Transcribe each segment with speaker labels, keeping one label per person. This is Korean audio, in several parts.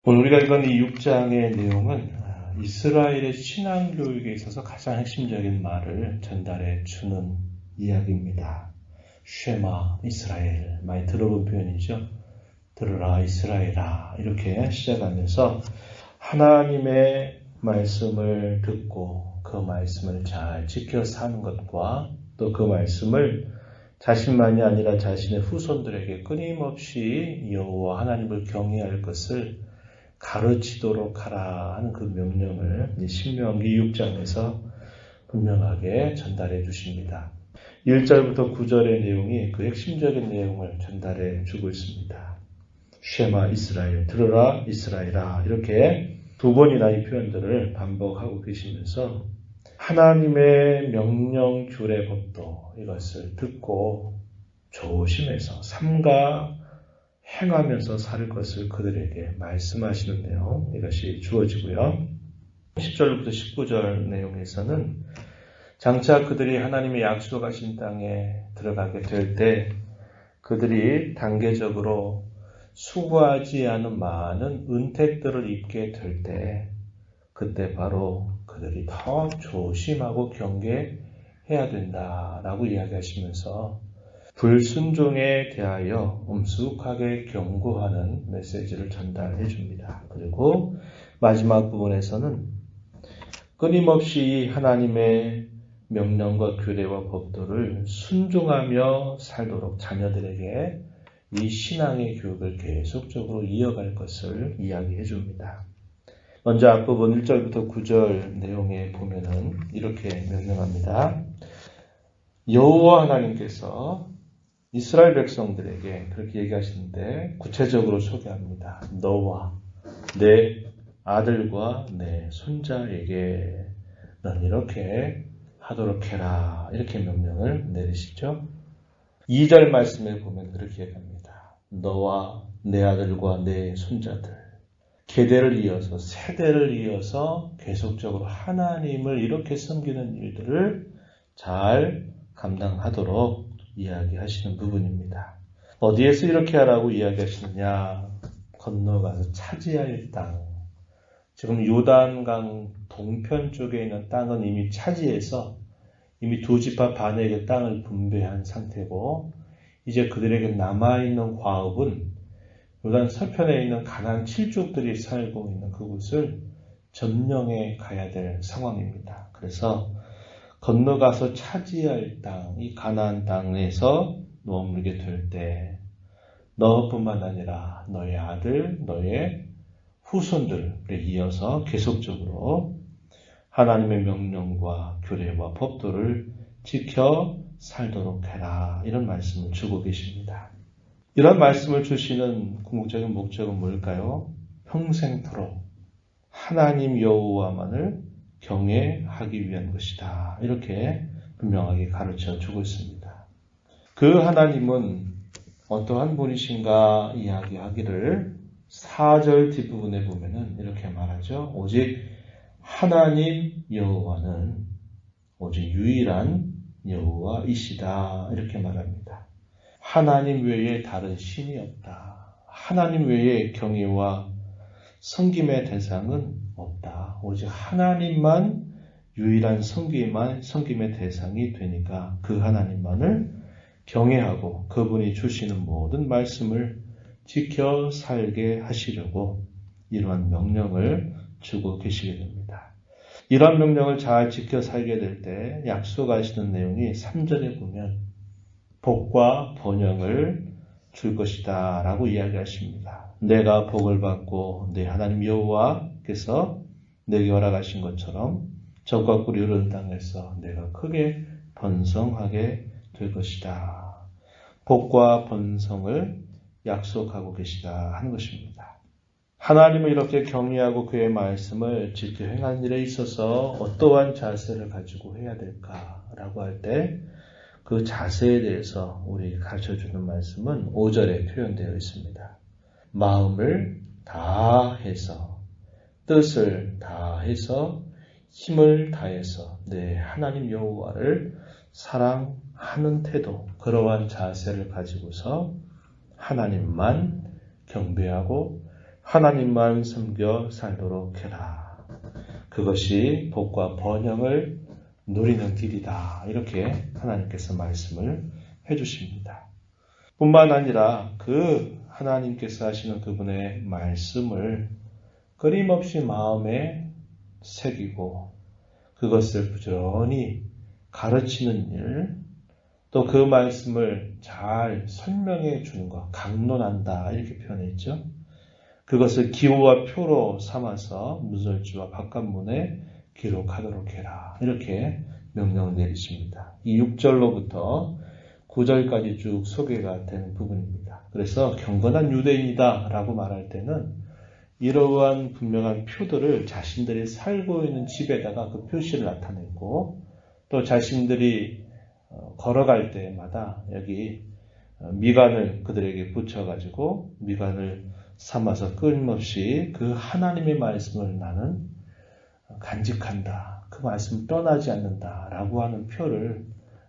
Speaker 1: 오늘 우리가 읽은 이 6장의 내용은 이스라엘의 신앙교육에 있어서 가장 핵심적인 말을 전달해 주는 이야기입니다. 쉐마 이스라엘, 많이 들어본 표현이죠. 들으라 이스라엘아, 이렇게 시작하면서 하나님의 말씀을 듣고 그 말씀을 잘 지켜 사는 것과 또 그 말씀을 자신만이 아니라 자신의 후손들에게 끊임없이 여호와 하나님을 경외할 것을 가르치도록 하라 하는 그 명령을 신명기 6장에서 분명하게 전달해 주십니다. 1절부터 9절의 내용이 그 핵심적인 내용을 전달해 주고 있습니다. 쉐마 이스라엘, 들으라 이스라엘아, 이렇게 두 번이나 이 표현들을 반복하고 계시면서 하나님의 명령 규례 법도 이것을 듣고 조심해서 삼가 행하면서 살 것을 그들에게 말씀하시는데요. 이것이 주어지고요. 10절부터 19절 내용에서는 장차 그들이 하나님의 약속하신 땅에 들어가게 될 때 그들이 단계적으로 수고하지 않은 많은 은택들을 입게 될 때 그때 바로 그들이 더 조심하고 경계해야 된다라고 이야기하시면서 불순종에 대하여 엄숙하게 경고하는 메시지를 전달해 줍니다. 그리고 마지막 부분에서는 끊임없이 하나님의 명령과 규례와 법도를 순종하며 살도록 자녀들에게 이 신앙의 교육을 계속적으로 이어갈 것을 이야기해 줍니다. 먼저 앞부분 1절부터 9절 내용에 보면은 이렇게 명령합니다. 여호와 하나님께서 이스라엘 백성들에게 그렇게 얘기하시는데 구체적으로 소개합니다. 너와 내 아들과 내 손자에게 넌 이렇게 하도록 해라, 이렇게 명령을 내리시죠. 2절 말씀에 보면 그렇게 얘기합니다. 너와 내 아들과 내 손자들, 계대를 이어서 세대를 이어서 계속적으로 하나님을 이렇게 섬기는 일들을 잘 감당하도록 이야기하시는 부분입니다. 어디에서 이렇게 하라고 이야기하시느냐? 건너가서 차지할 땅. 지금 요단강 동편 쪽에 있는 땅은 이미 차지해서 이미 두 지파 반에게 땅을 분배한 상태고, 이제 그들에게 남아있는 과업은 요단 서편에 있는 가나안 7족들이 살고 있는 그곳을 점령해 가야 될 상황입니다. 그래서 건너가서 차지할 땅, 이 가나안 땅에서 머물게 될 때 너뿐만 아니라 너의 아들, 너의 후손들에 이어서 계속적으로 하나님의 명령과 규례와 법도를 지켜 살도록 해라, 이런 말씀을 주고 계십니다. 이런 말씀을 주시는 궁극적인 목적은 뭘까요? 평생토록 하나님 여호와만을 경외하기 위한 것이다, 이렇게 분명하게 가르쳐 주고 있습니다. 그 하나님은 어떠한 분이신가 이야기하기를 4절 뒷부분에 보면은 이렇게 말하죠. 오직 하나님 여호와는 오직 유일한 여호와이시다, 이렇게 말합니다. 하나님 외에 다른 신이 없다. 하나님 외에 경외와 섬김의 대상은 없다. 오직 하나님만 유일한 섬김의 대상이 되니까 그 하나님만을 경외하고 그분이 주시는 모든 말씀을 지켜 살게 하시려고 이러한 명령을 주고 계시게 됩니다. 이러한 명령을 잘 지켜 살게 될 때 약속하시는 내용이 3절에 보면 복과 번영을 줄 것이다 라고 이야기하십니다. 내가 복을 받고 내 하나님 여호와께서 내게 허락하신 것처럼 적과 꿀이 흐르는 땅에서 내가 크게 번성하게 될 것이다. 복과 번성을 약속하고 계시다 하는 것입니다. 하나님을 이렇게 경외하고 그의 말씀을 지켜 행하는 일에 있어서 어떠한 자세를 가지고 해야 될까라고 할 때 그 자세에 대해서 우리 가르쳐주는 말씀은 5절에 표현되어 있습니다. 마음을 다해서, 뜻을 다해서, 힘을 다해서 내 하나님 여호와를 사랑하는 태도, 그러한 자세를 가지고서 하나님만 경배하고 하나님만 섬겨 살도록 해라. 그것이 복과 번영을 누리는 길이다. 이렇게 하나님께서 말씀을 해주십니다. 뿐만 아니라 그 하나님께서 하시는 그분의 말씀을 끊임없이 마음에 새기고 그것을 부지런히 가르치는 일, 또 그 말씀을 잘 설명해 주는 것, 강론한다 이렇게 표현했죠. 그것을 기호와 표로 삼아서 문설주와 바깥문에 기록하도록 해라. 이렇게 명령을 내리십니다. 이 6절로부터 9절까지 쭉 소개가 되는 부분입니다. 그래서 경건한 유대인이다 라고 말할 때는 이러한 분명한 표들을 자신들이 살고 있는 집에다가 그 표시를 나타내고 또 자신들이 걸어갈 때마다 여기 미간을 그들에게 붙여가지고 미간을 삼아서 끊임없이 그 하나님의 말씀을 나는 간직한다. 그 말씀을 떠나지 않는다. 라고 하는 표를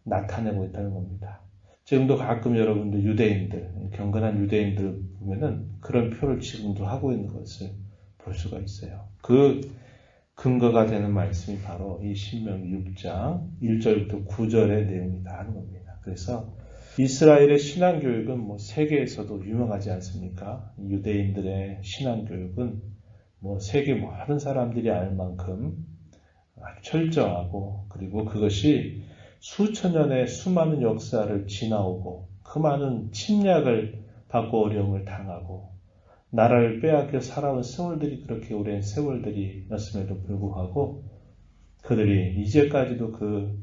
Speaker 1: 나타내고 있다는 겁니다. 지금도 가끔 여러분들 유대인들, 경건한 유대인들 보면은 그런 표를 지금도 하고 있는 것을 볼 수가 있어요. 그 근거가 되는 말씀이 바로 이 신명기 6장 1절부터 9절의 내용이다 하는 겁니다. 그래서 이스라엘의 신앙교육은 세계에서도 유명하지 않습니까? 유대인들의 신앙교육은 세계 모든 사람들이 알 만큼 철저하고 그리고 그것이 수천 년의 수많은 역사를 지나오고 그 많은 침략을 받고 어려움을 당하고 나라를 빼앗겨 살아온 세월들이 그렇게 오랜 세월들이었음에도 불구하고 그들이 이제까지도 그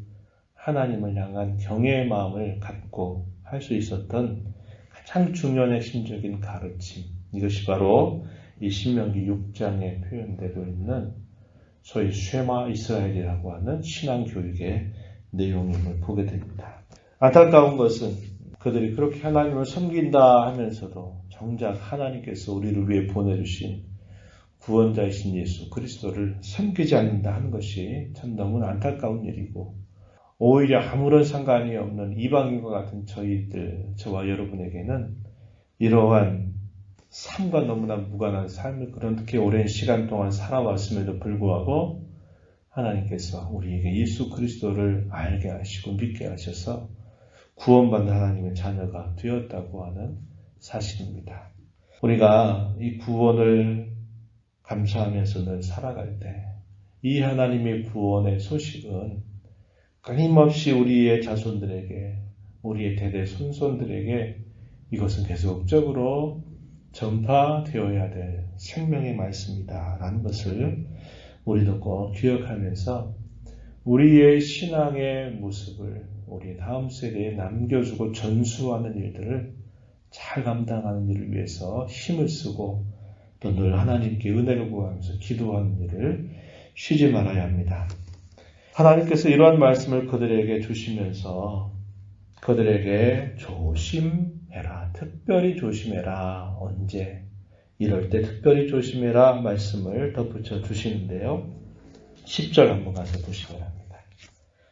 Speaker 1: 하나님을 향한 경외의 마음을 갖고 할 수 있었던 가장 중요한 핵심적인 가르침, 이것이 바로 이 신명기 6장에 표현되고 있는 소위 쉐마 이스라엘이라고 하는 신앙교육의 내용임을 보게 됩니다. 안타까운 것은 그들이 그렇게 하나님을 섬긴다 하면서도 정작 하나님께서 우리를 위해 보내주신 구원자이신 예수 그리스도를 섬기지 않는다 하는 것이 참 너무나 안타까운 일이고 오히려 아무런 상관이 없는 이방인과 같은 저와 여러분에게는 이러한 삶과 너무나 무관한 삶을 그렇게 오랜 시간 동안 살아왔음에도 불구하고 하나님께서 우리에게 예수 그리스도를 알게 하시고 믿게 하셔서 구원받는 하나님의 자녀가 되었다고 하는 사실입니다. 우리가 이 구원을 감사하면서 늘 살아갈 때 이 하나님의 구원의 소식은 끊임없이 우리의 자손들에게, 우리의 대대 손손들에게 이것은 계속적으로 전파되어야 될 생명의 말씀이다 라는 것을 우리도 꼭 기억하면서 우리의 신앙의 모습을 우리 다음 세대에 남겨주고 전수하는 일들을 잘 감당하는 일을 위해서 힘을 쓰고 또 늘 하나님께 은혜를 구하면서 기도하는 일을 쉬지 말아야 합니다. 하나님께서 이러한 말씀을 그들에게 주시면서 그들에게 조심해라, 특별히 조심해라, 언제? 이럴 때 특별히 조심해라 말씀을 덧붙여 주시는데요. 10절 한번 가서 보시기 바랍니다.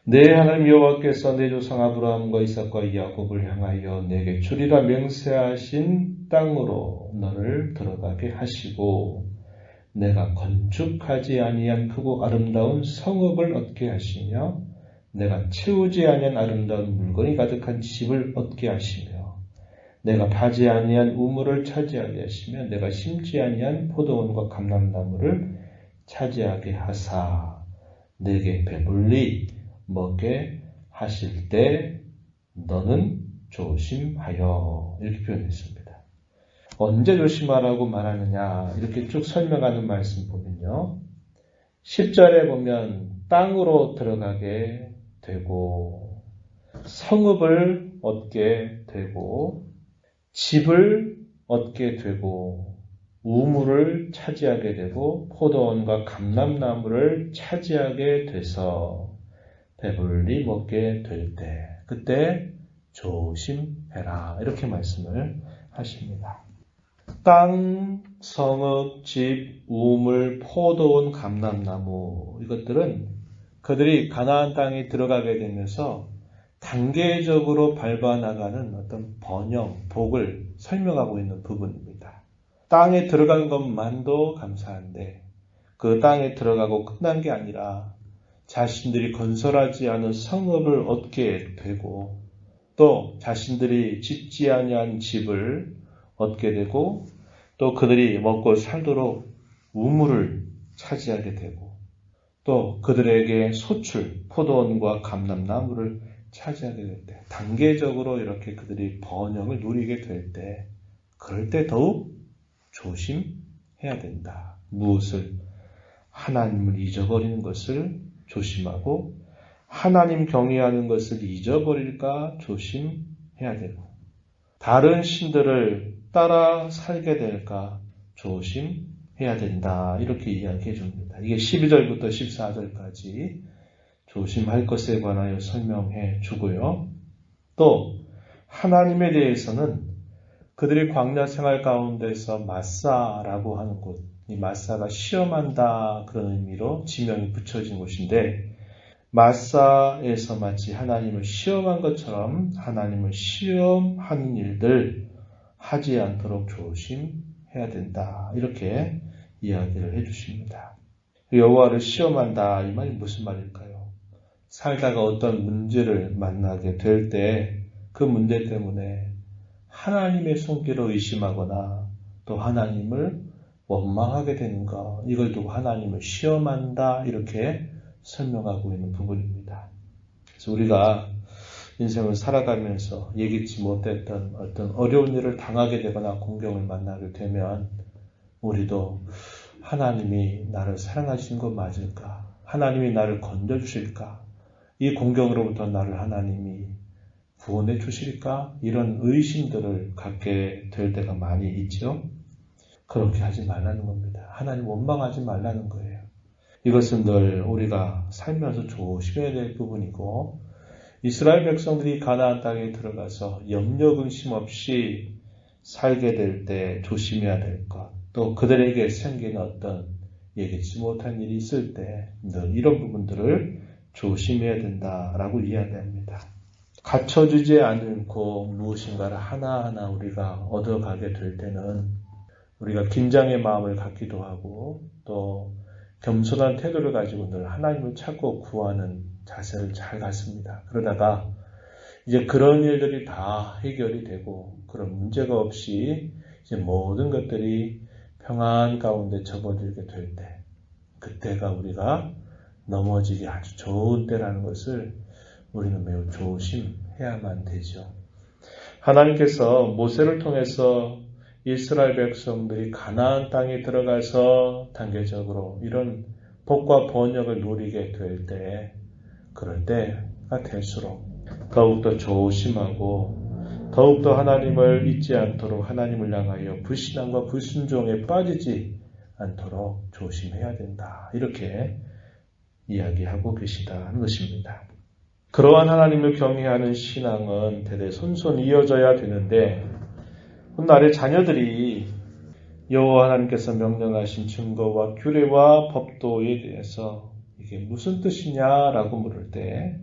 Speaker 1: 내 하나님 여호와께서 내 조상 아브라함과 이삭과 야곱을 향하여 내게 주리라 맹세하신 땅으로 너를 들어가게 하시고 내가 건축하지 아니한 크고 아름다운 성읍을 얻게 하시며 내가 채우지 아니한 아름다운 물건이 가득한 집을 얻게 하시며 내가 파지 아니한 우물을 차지하게 하시며 내가 심지 아니한 포도원과 감람나무를 차지하게 하사 내게 배불리 먹게 하실 때 너는 조심하여 이렇게 표현했습니다. 언제 조심하라고 말하느냐 이렇게 쭉 설명하는 말씀 보면요. 10절에 보면 땅으로 들어가게 되고 성읍을 얻게 되고 집을 얻게 되고 우물을 차지하게 되고 포도원과 감람나무를 차지하게 돼서 배불리 먹게 될 때 그때 조심해라 이렇게 말씀을 하십니다. 땅, 성읍, 집, 우물, 포도원, 감람나무 이것들은 그들이 가나안 땅에 들어가게 되면서 단계적으로 밟아나가는 어떤 번영, 복을 설명하고 있는 부분입니다. 땅에 들어간 것만도 감사한데 그 땅에 들어가고 끝난 게 아니라 자신들이 건설하지 않은 성읍을 얻게 되고 또 자신들이 짓지 아니한 집을 얻게 되고 또 그들이 먹고 살도록 우물을 차지하게 되고 또 그들에게 소출, 포도원과 감람나무를 차지하게 될 때 단계적으로 이렇게 그들이 번영을 누리게 될 때 그럴 때 더욱 조심해야 된다. 무엇을? 하나님을 잊어버리는 것을 조심하고 하나님 경외하는 것을 잊어버릴까 조심해야 되고 다른 신들을 따라 살게 될까 조심해야 된다. 이렇게 이야기해 줍니다. 이게 12절부터 14절까지 조심할 것에 관하여 설명해 주고요. 또 하나님에 대해서는 그들이 광야 생활 가운데서 마사라고 하는 곳, 이 마사가 시험한다 그런 의미로 지명이 붙여진 곳인데 마사에서 마치 하나님을 시험한 것처럼 하나님을 시험하는 일들 하지 않도록 조심해야 된다. 이렇게 이야기를 해주십니다. 여호와를 시험한다. 이 말이 무슨 말일까요? 살다가 어떤 문제를 만나게 될 때 그 문제 때문에 하나님의 손길을 의심하거나 또 하나님을 원망하게 되는 것, 이걸 두고 하나님을 시험한다. 이렇게 설명하고 있는 부분입니다. 그래서 우리가 인생을 살아가면서 예기치 못했던 어떤 어려운 일을 당하게 되거나 공경을 만나게 되면 우리도 하나님이 나를 사랑하신 것 맞을까? 하나님이 나를 건져주실까? 이 공경으로부터 나를 하나님이 구원해 주실까? 이런 의심들을 갖게 될 때가 많이 있죠. 그렇게 하지 말라는 겁니다. 하나님 원망하지 말라는 거예요. 이것은 늘 우리가 살면서 조심해야 될 부분이고 이스라엘 백성들이 가나안 땅에 들어가서 염려 근심 없이 살게 될 때 조심해야 될 것, 또 그들에게 생기는 어떤 예기치 못한 일이 있을 때 늘 이런 부분들을 조심해야 된다라고 이야기합니다. 갖춰주지 않고 무엇인가를 하나하나 우리가 얻어가게 될 때는 우리가 긴장의 마음을 갖기도 하고 또 겸손한 태도를 가지고 늘 하나님을 찾고 구하는 자세를 잘 갖습니다. 그러다가 이제 그런 일들이 다 해결이 되고 그런 문제가 없이 이제 모든 것들이 평안 가운데 접어들게 될 때 그때가 우리가 넘어지기 아주 좋은 때라는 것을 우리는 매우 조심해야만 되죠. 하나님께서 모세를 통해서 이스라엘 백성들이 가나안 땅에 들어가서 단계적으로 이런 복과 번영을 누리게 될 때, 그럴 때가 될수록 더욱더 조심하고 더욱더 하나님을 잊지 않도록 하나님을 향하여 불신앙과 불순종에 빠지지 않도록 조심해야 된다. 이렇게 이야기하고 계시다는 것입니다. 그러한 하나님을 경외하는 신앙은 대대손손 이어져야 되는데 훗날에 자녀들이 여호와 하나님께서 명령하신 증거와 규례와 법도에 대해서 이게 무슨 뜻이냐라고 물을 때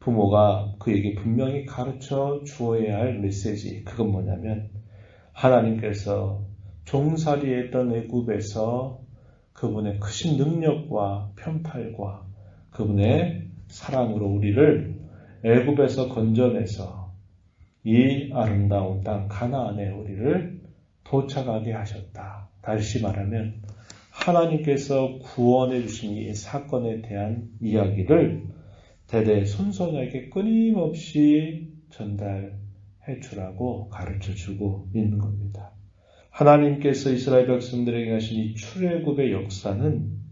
Speaker 1: 부모가 그에게 분명히 가르쳐 주어야 할 메시지, 그건 뭐냐면 하나님께서 종살이했던 애굽에서 그분의 크신 능력과 편팔과 그분의 사랑으로 우리를 애굽에서 건져내서 이 아름다운 땅 가나안에 우리를 도착하게 하셨다. 다시 말하면 하나님께서 구원해 주신 이 사건에 대한 이야기를 대대손손에게 끊임없이 전달해 주라고 가르쳐 주고 있는 겁니다. 하나님께서 이스라엘 백성들에게 하신 이 출애굽의 역사는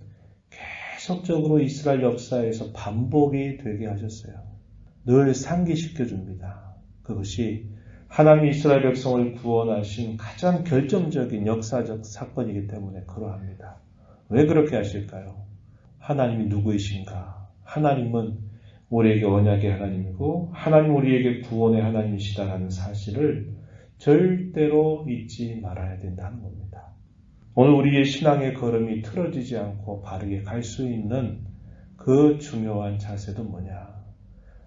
Speaker 1: 계속적으로 이스라엘 역사에서 반복이 되게 하셨어요. 늘 상기시켜 줍니다. 그것이 하나님 이스라엘 백성을 구원하신 가장 결정적인 역사적 사건이기 때문에 그러합니다. 왜 그렇게 하실까요? 하나님이 누구이신가? 하나님은 우리에게 언약의 하나님이고 하나님 우리에게 구원의 하나님이시다라는 사실을 절대로 잊지 말아야 된다는 겁니다. 오늘 우리의 신앙의 걸음이 틀어지지 않고 바르게 갈 수 있는 그 중요한 자세도 뭐냐?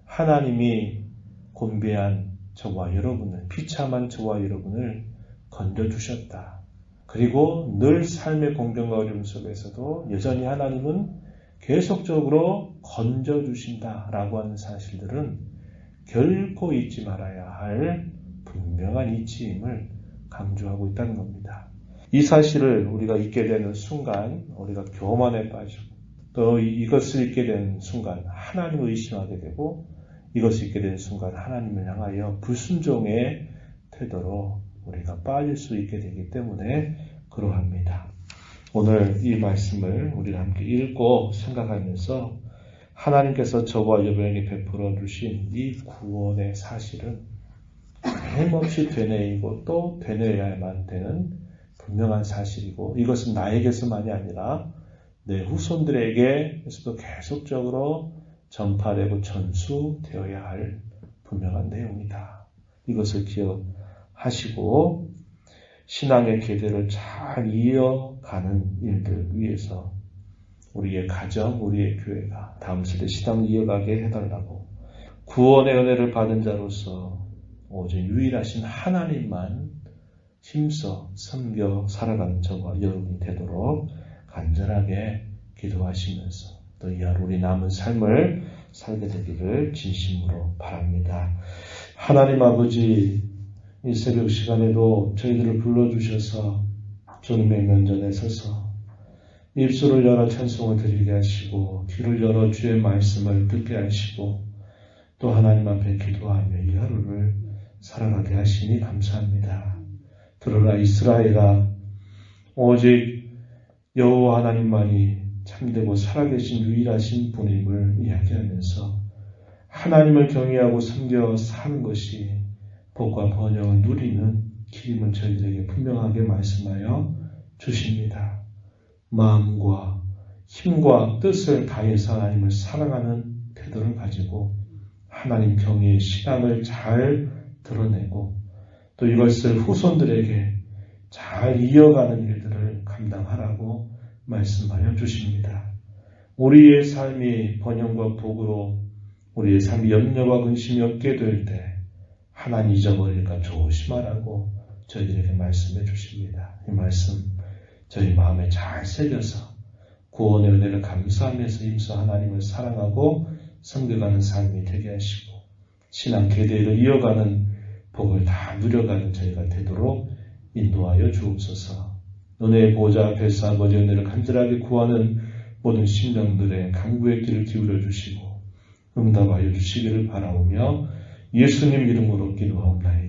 Speaker 1: 하나님이 곤배한 저와 여러분을, 비참한 저와 여러분을 건져주셨다. 그리고 늘 삶의 공경과 어려움 속에서도 여전히 하나님은 계속적으로 건져주신다라고 하는 사실들은 결코 잊지 말아야 할 분명한 이치임을 강조하고 있다는 겁니다. 이 사실을 우리가 잊게 되는 순간 우리가 교만에 빠지고 또 이것을 잊게 되는 순간 하나님을 의심하게 되고 이것을 잊게 되는 순간 하나님을 향하여 불순종의 태도로 우리가 빠질 수 있게 되기 때문에 그러합니다. 오늘 이 말씀을 우리가 함께 읽고 생각하면서 하나님께서 저와 여러분에게 베풀어 주신 이 구원의 사실은 끊임없이 되뇌이고 또 되뇌어야만 되는 분명한 사실이고 이것은 나에게서만이 아니라 내 후손들에게서도 계속적으로 전파되고 전수되어야 할 분명한 내용이다. 이것을 기억하시고 신앙의 계대를 잘 이어가는 일들 위해서 우리의 가정, 우리의 교회가 다음 세대 신앙을 이어가게 해달라고 구원의 은혜를 받은 자로서 오직 유일하신 하나님만 힘써 섬겨 살아가는 저와 여러분이 되도록 간절하게 기도하시면서 또 이 하루 우리 남은 삶을 살게 되기를 진심으로 바랍니다. 하나님 아버지 이 새벽 시간에도 저희들을 불러주셔서 주님의 면전에 서서 입술을 열어 찬송을 드리게 하시고 귀를 열어 주의 말씀을 듣게 하시고 또 하나님 앞에 기도하며 이 하루를 살아가게 하시니 감사합니다. 들어라 이스라엘아 오직 여호와 하나님만이 참되고 살아계신 유일하신 분임을 이야기하면서 하나님을 경외하고 섬겨 사는 것이 복과 번영을 누리는 길임을 저희들에게 분명하게 말씀하여 주십니다. 마음과 힘과 뜻을 다해서 하나님을 사랑하는 태도를 가지고 하나님 경외의 신앙을 잘 드러내고 또 이것을 후손들에게 잘 이어가는 일들을 감당하라고 말씀하여 주십니다. 우리의 삶이 번영과 복으로 우리의 삶이 염려와 근심이 없게 될 때 하나님 잊어버릴까 조심하라고 저희들에게 말씀해 주십니다. 이 말씀 저희 마음에 잘 새겨서 구원의 은혜를 감사하면서 힘써 하나님을 사랑하고 섬겨가는 삶이 되게 하시고 신앙 계대를 이어가는 복을 다 누려가는 저희가 되도록 인도하여 주옵소서. 은혜의 보좌 앞에서 아버지 은혜를 간절하게 구하는 모든 심령들의 간구의 귀를 기울여 주시고 응답하여 주시기를 바라오며 예수님 이름으로 기도하옵나이다.